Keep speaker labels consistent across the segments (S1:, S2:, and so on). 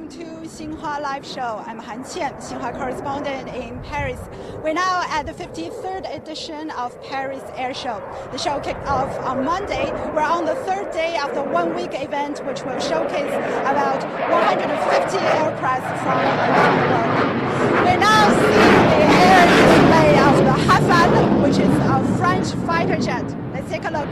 S1: welcome to Xinhua Live Show. I'm Han Qian, Xinhua correspondent in Paris. We're now at the 53rd edition of Paris Air Show. The show kicked off on Monday. We're on the third day of the one-week event, which will showcase about 150 aircraft from around the world. We're now seeing the air display of the Rafale, which is a French fighter jet. Let's take a look.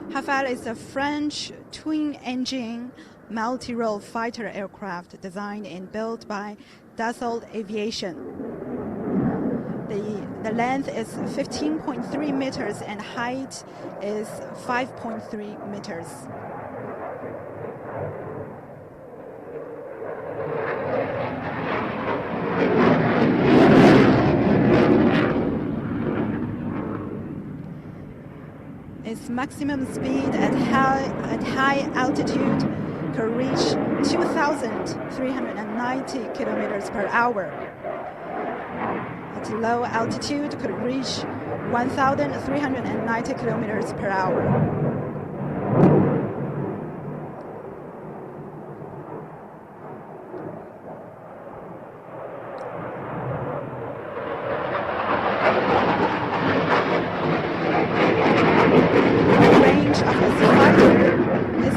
S1: Rafale is a French twin-engine multi-role fighter aircraft designed and built by Dassault Aviation. The length is 15.3 meters and height is 5.3 meters. Its maximum speed at high altitude could reach 2,390 kilometers per hour. At low altitude could reach 1,390 kilometers per hour.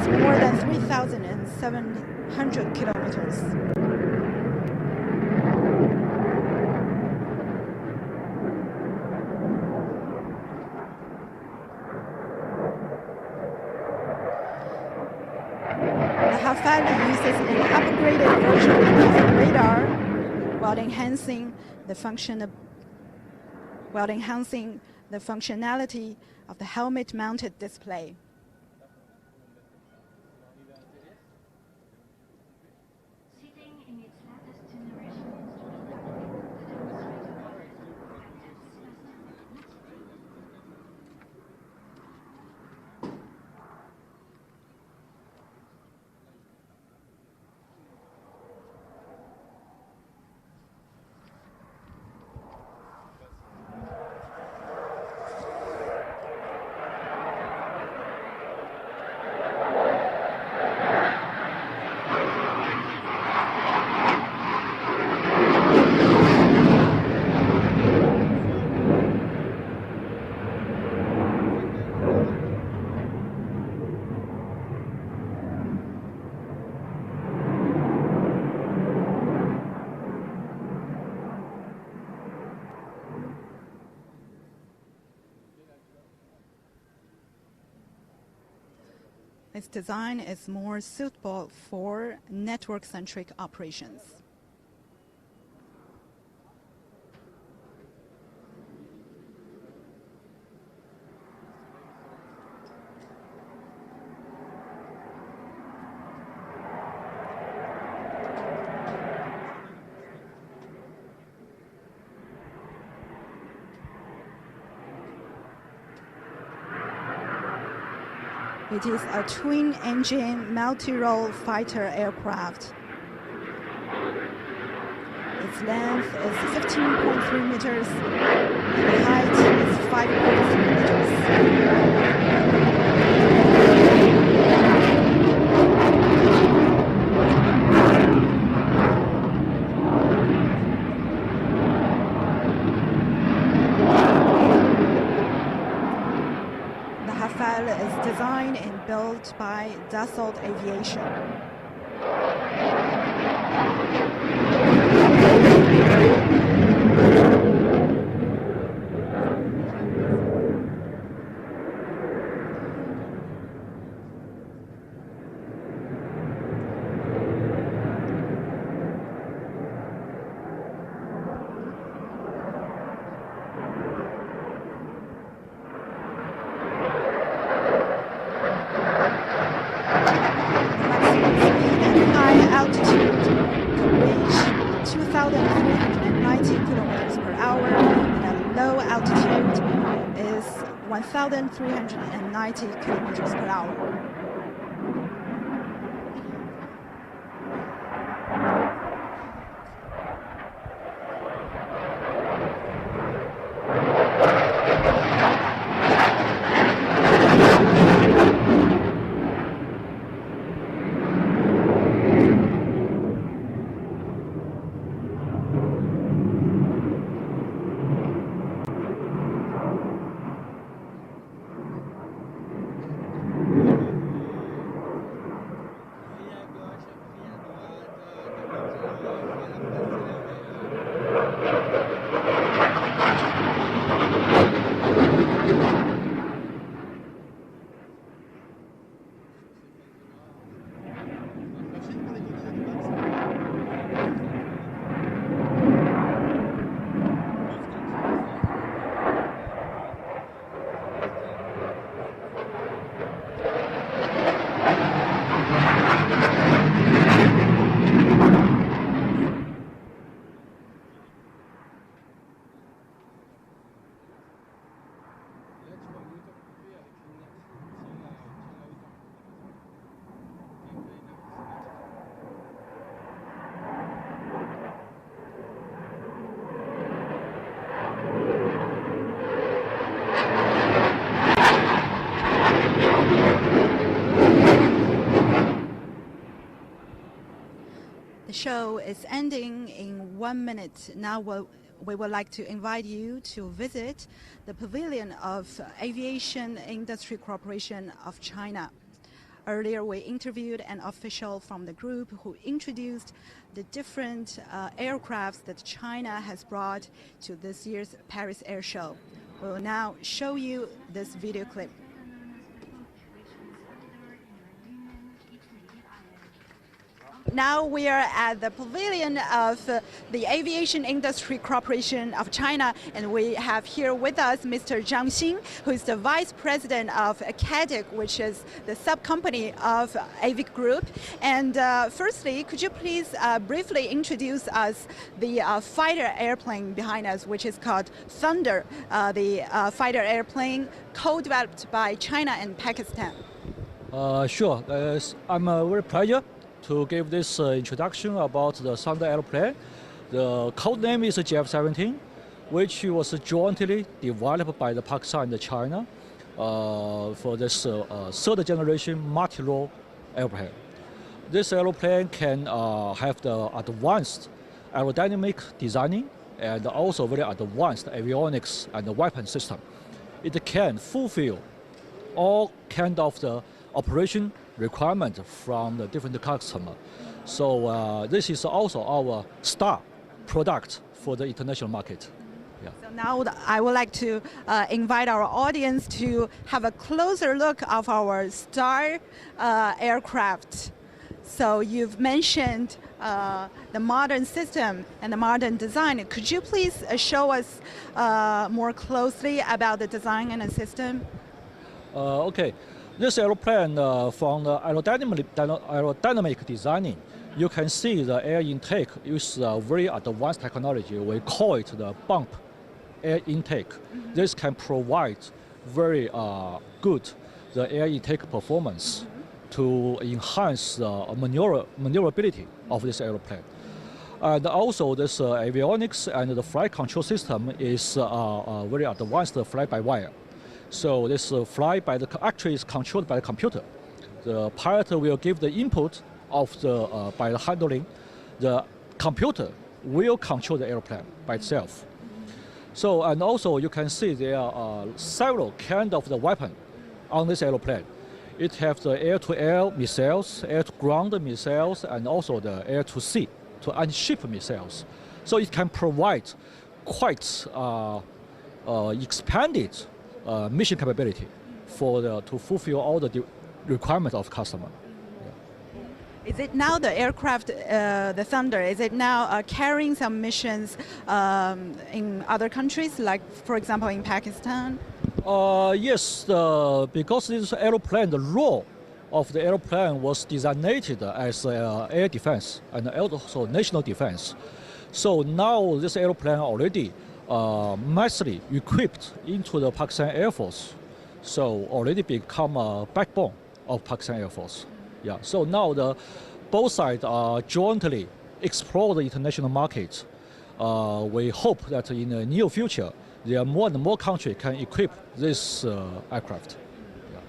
S1: More than 3,700 kilometers. The Rafale uses an upgraded version of radar while enhancing the functionality of the helmet-mounted display. Its design is more suitable for network-centric operations. It is a twin-engine multi-role fighter aircraft. Its length is 15.3 meters and height is 5.3 meters. Rafale is designed and built by Dassault Aviation. 1,390 kilometers per hour. The show is ending in 1 minute. Now we would like to invite you to visit the pavilion of Aviation Industry Corporation of China. Earlier, we interviewed an official from the group who introduced the different aircrafts that China has brought to this year's Paris Air Show. We will now show you this video clip. Now we are at the pavilion of the Aviation Industry Corporation of China, and we have here with us Mr. Zhang Xin, who is the Vice President of CADIC, which is the sub-company of AVIC Group. And firstly, could you please briefly introduce us the fighter airplane behind us, which is called Thunder, the fighter airplane co-developed by China and Pakistan?
S2: Sure. I'm very pleasure to give this introduction about the Sunda airplane. The code name is JF-17, which was jointly developed by the Pakistan and China for this third generation multi-role airplane. This airplane can have the advanced aerodynamic designing and also very advanced avionics and the weapon system. It can fulfill all kind of the operation requirement from the different customer. So this is also our star product for the international market. Yeah.
S1: So now I would like to invite our audience to have a closer look of our star aircraft. So you've mentioned the modern system and the modern design. Could you please show us more closely about the design and the system?
S2: Okay. This aeroplane, from the aerodynamic designing, you can see the air intake uses very advanced technology. We call it the bump air intake. Mm-hmm. This can provide very good the air intake performance to enhance the maneuverability of this airplane. And also this avionics and the flight control system is very advanced fly-by-wire. So this actually is controlled by the computer. The pilot will give the input of the by the handling. The computer will control the airplane by itself. So and also you can see there are several kind of the weapon on this airplane. It has the air-to-air missiles, air-to-ground missiles, and also the air-to-sea, to unship missiles. So it can provide quite expanded mission capability to fulfill all the requirements of customer. Yeah.
S1: Is it now the aircraft, the Thunder, is it now carrying some missions in other countries, like for example in Pakistan?
S2: Yes, because this airplane, the role of the airplane was designated as air defense and also national defense. So now this airplane already massively equipped into the Pakistan Air Force So already become a backbone of Pakistan Air Force. Yeah. So now both sides are jointly explore the international market. We hope that in the near future, there are more and more countries can equip this aircraft.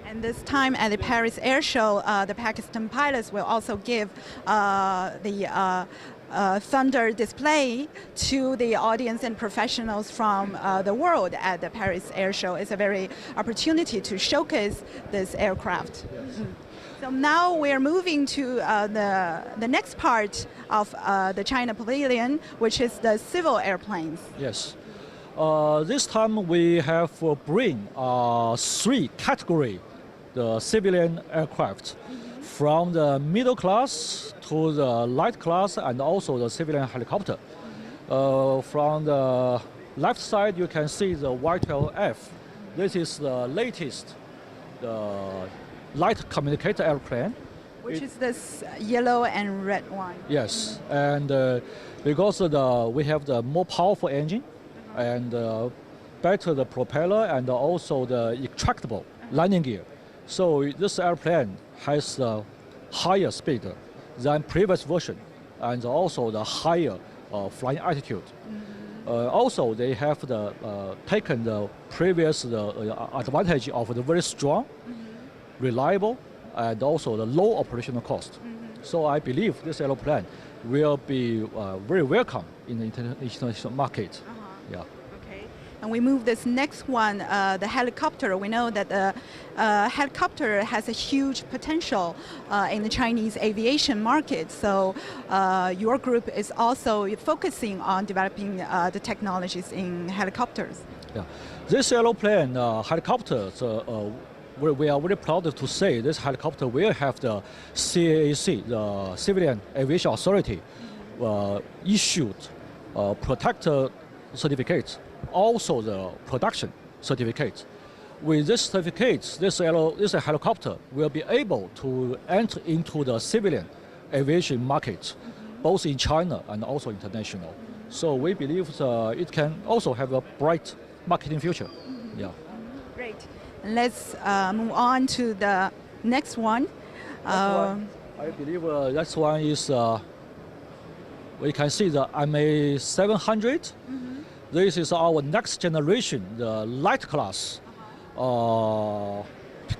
S1: And this time at the Paris Air Show, the Pakistan pilots will also give the Thunder display to the audience and professionals from the world at the Paris Air Show. It's a very opportunity to showcase this aircraft.
S2: Yes.
S1: So now we're moving to the next part of the China Pavilion, which is the civil airplanes.
S2: Yes. This time we have bring 3 category the civilian aircraft, from the middle class to the light class and also the civilian helicopter. From the left side, you can see the Y-12F. This is the latest light communicator airplane.
S1: Which is this yellow and red one.
S2: Yes, and because we have the more powerful engine and better the propeller and also the extractable landing gear. So this airplane has a higher speed than previous version and also the higher flying altitude. Also, they have taken the previous advantage of the very strong, reliable, and also the low operational cost. So I believe this airplane will be very welcome in the international market. Yeah.
S1: Okay. And we move this next one, the helicopter. We know that the helicopter has a huge potential in the Chinese aviation market. So your group is also focusing on developing the technologies in helicopters.
S2: Yeah. This airplane, helicopters, we are very proud to say this helicopter will have the CAAC, the Civilian Aviation Authority, issued protector certificate, also the production certificate. With this certificate, this helicopter will be able to enter into the civilian aviation market, both in China and also international. So we believe it can also have a bright marketing future. Yeah.
S1: Great. Let's move on to the next one.
S2: I believe that one is, we can see the MA700. This is our next generation, the light class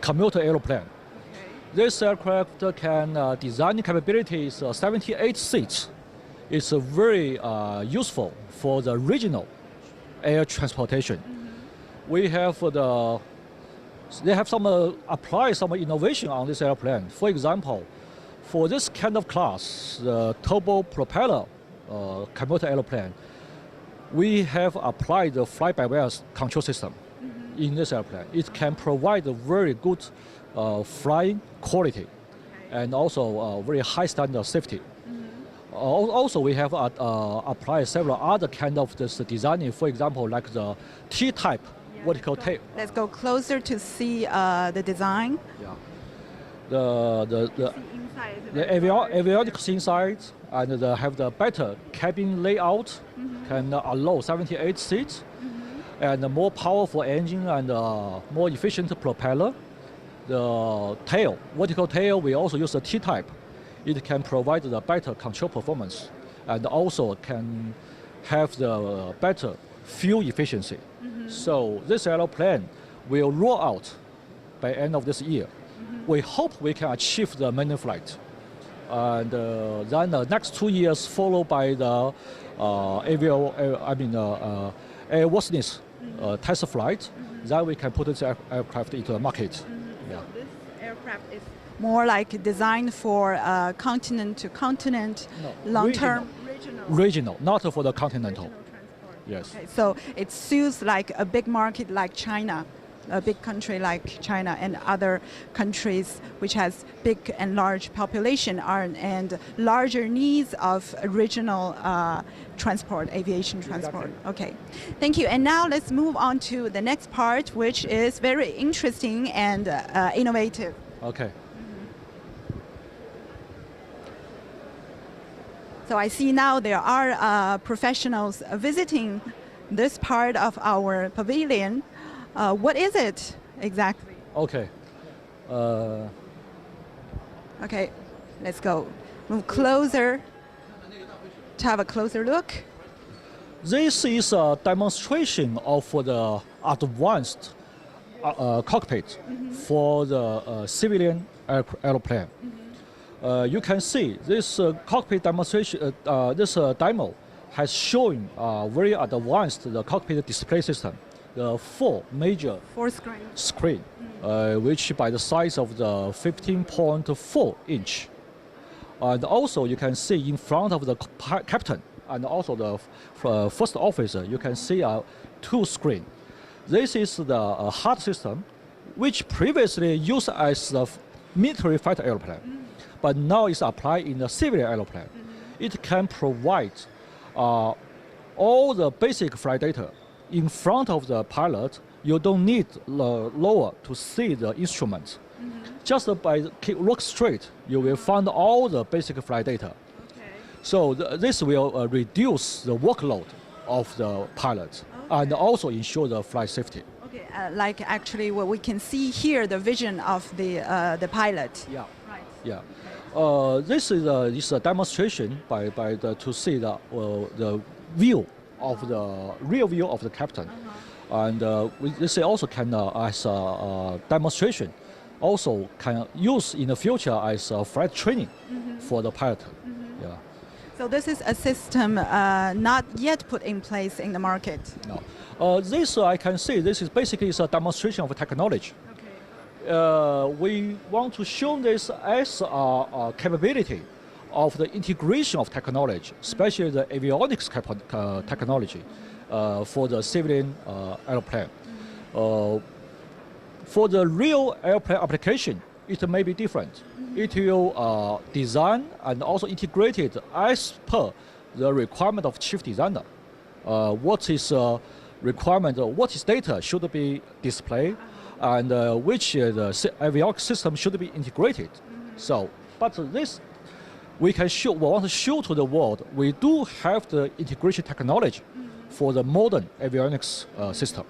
S2: commuter airplane. This aircraft can design capabilities 78 seats. It's very useful for the regional air transportation. We have they have apply some innovation on this airplane. For example, for this kind of class, the turbo propeller commuter airplane, we have applied the fly-by-wire control system in this airplane. It can provide a very good flying quality and also very high standard of safety. Also, we have applied several other kind of this designing, for example, like the T-type vertical tail.
S1: Let's go closer to see the design.
S2: Yeah. The avionics inside and they have the better cabin layout, can allow 78 seats, and a more powerful engine and more efficient propeller. The tail, vertical tail, we also use the T-type. It can provide the better control performance and also can have the better fuel efficiency. So this airplane will roll out by end of this year. We hope we can achieve the maiden flight. And then the next 2 years followed by the airworthiness test flight. Then we can put this aircraft into the market. Yeah.
S1: This aircraft is more like designed for continent to continent, long-term.
S2: Regional, not for the continental.
S1: Regional transport.
S2: Yes.
S1: Okay, so it suits like a big market like China, a big country like China and other countries which has big and large population and larger needs of regional transport, aviation transport.
S2: Exactly.
S1: Okay, thank you. And now let's move on to the next part, which is very interesting and innovative.
S2: Okay.
S1: So I see now there are professionals visiting this part of our pavilion. What is it? exactly.
S2: Okay.
S1: Okay, let's go. Move closer to have a closer look.
S2: This is a demonstration of the advanced cockpit for the civilian airplane. You can see this cockpit demonstration, this demo has shown very advanced the cockpit display system. The four major screen, which by the size of the 15.4 inch. And also you can see in front of the captain and also the first officer, you can see two screen. This is the HUD system, which previously used as a military fighter airplane, but now is applied in the civilian airplane. It can provide all the basic flight data in front of the pilot. You don't need the lower to see the instruments. Just by look straight, you will find all the basic flight data. So this will reduce the workload of the pilot and also ensure the flight safety.
S1: Okay, like actually what we can see here, the vision of the pilot.
S2: Yeah.
S1: Right.
S2: Yeah. This is a demonstration to see the view of the real view of the captain, and this also can as a demonstration, also can use in the future as a flight training for the pilot. Yeah.
S1: So this is a system not yet put in place in the market.
S2: No. This I can see. This is basically a demonstration of technology. We want to show this as a capability of the integration of technology, especially the avionics technology for the civilian airplane. For the real airplane application, it may be different. It will design and also integrate it as per the requirement of chief designer. What is requirement, what is data should be displayed, and which the avionics system should be integrated. So, but this we want to show to the world, we do have the integration technology for the modern avionics system.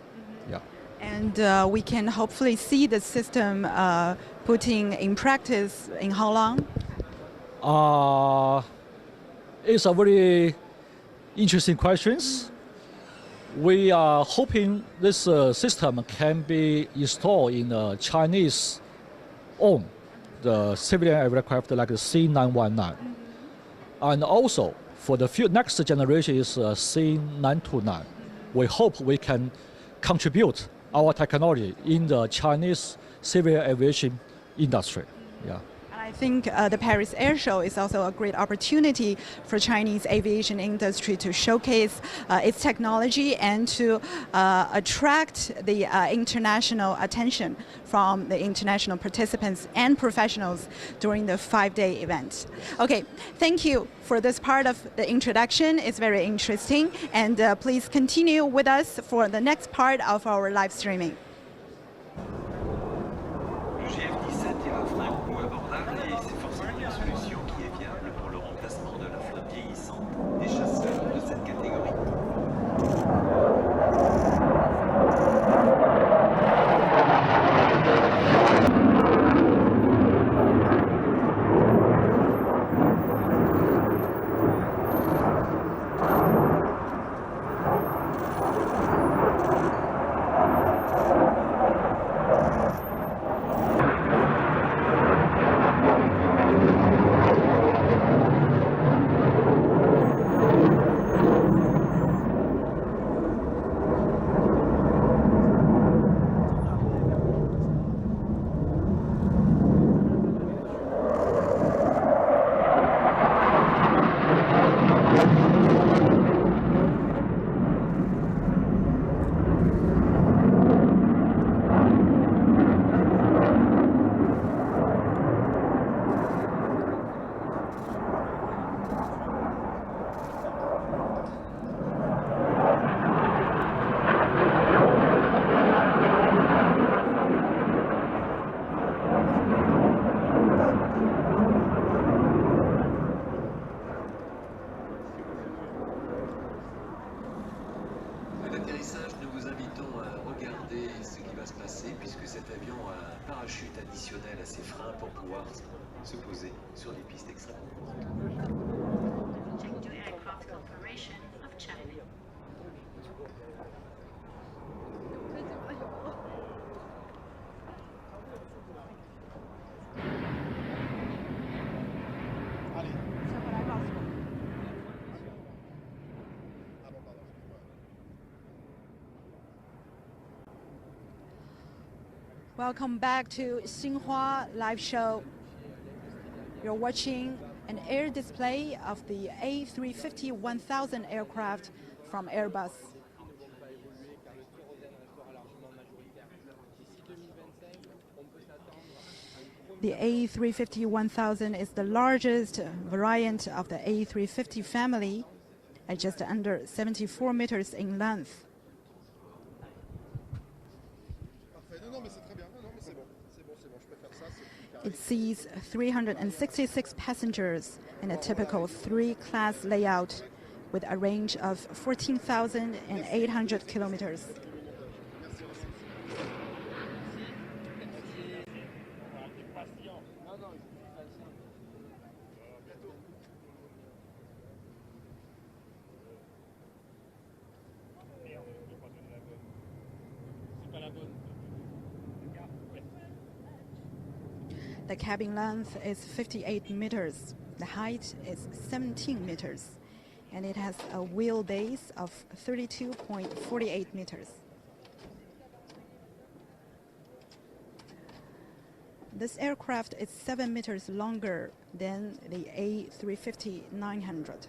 S2: Yeah.
S1: And we can hopefully see the system putting in practice in how long?
S2: It's a very interesting question. We are hoping this system can be installed in a Chinese owned the civilian aircraft like the C919. And also for the next generation is C929. We hope we can contribute our technology in the Chinese civil aviation industry. Yeah.
S1: I think the Paris Air Show is also a great opportunity for Chinese aviation industry to showcase its technology and to attract the international attention from the international participants and professionals during the 5-day event. Okay, thank you for this part of the introduction. It's very interesting, and please continue with us for the next part of our live streaming.
S3: Le JF-17 est un frein robot abordable et c'est forcément une solution qui est viable pour le remplacement de la flotte vieillissante des chasseurs de cette catégorie. awards, se poser sur des pistes extrêmes.
S4: Aircraft Corporation of China.
S1: Welcome back to Xinhua Live Show. You're watching an air display of the A350-1000 aircraft from Airbus. The A350-1000 is the largest variant of the A350 family at just under 74 meters in length. It seats 366 passengers in a typical three-class layout with a range of 14,800 kilometers. The cabin length is 58 meters, the height is 17 meters, and it has a wheelbase of 32.48 meters. This aircraft is 7 meters longer than the A350-900.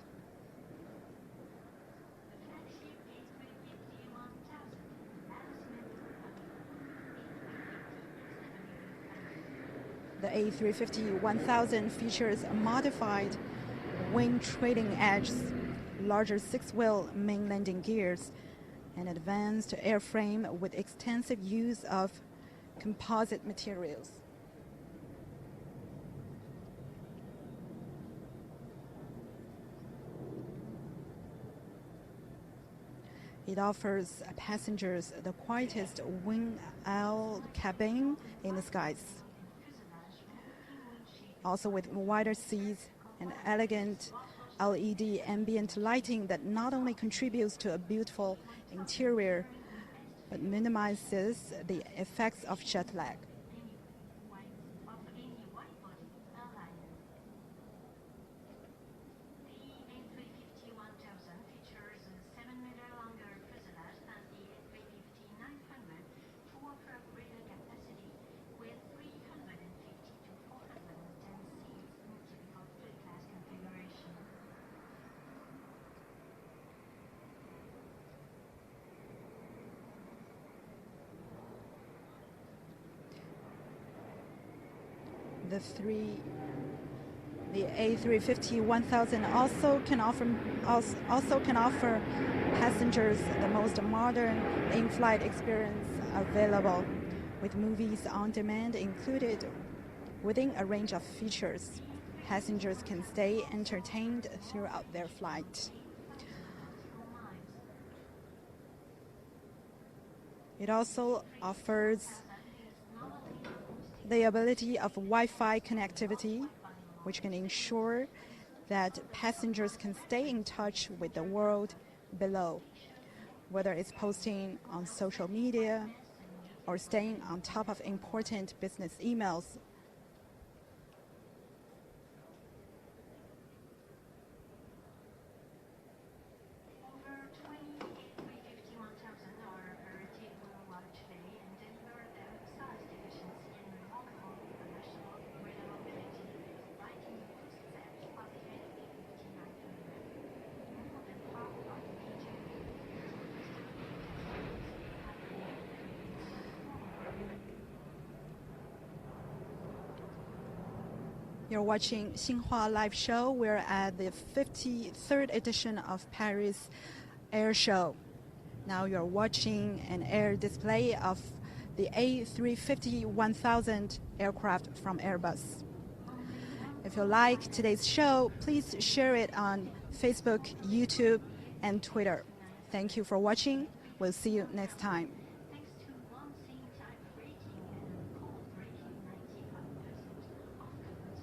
S1: The A350-1000 features a modified wing trailing edges, larger six-wheel main landing gears, and advanced airframe with extensive use of composite materials. It offers passengers the quietest wing aisle cabin in the skies. Also with wider seats and elegant LED ambient lighting that not only contributes to a beautiful interior, but minimizes the effects of jet lag. The A350-1000 also can offer passengers the most modern in-flight experience available, with movies on demand included within a range of features. Passengers can stay entertained throughout their flight. It also offers the ability of Wi-Fi connectivity, which can ensure that passengers can stay in touch with the world below, whether it's posting on social media or staying on top of important business emails. You're watching Xinhua Live Show. We're at the 53rd edition of Paris Air Show. Now you're watching an air display of the A350-1000 aircraft from Airbus. If you like today's show, please share it on Facebook, YouTube, and Twitter. Thank you for watching. We'll see you next time.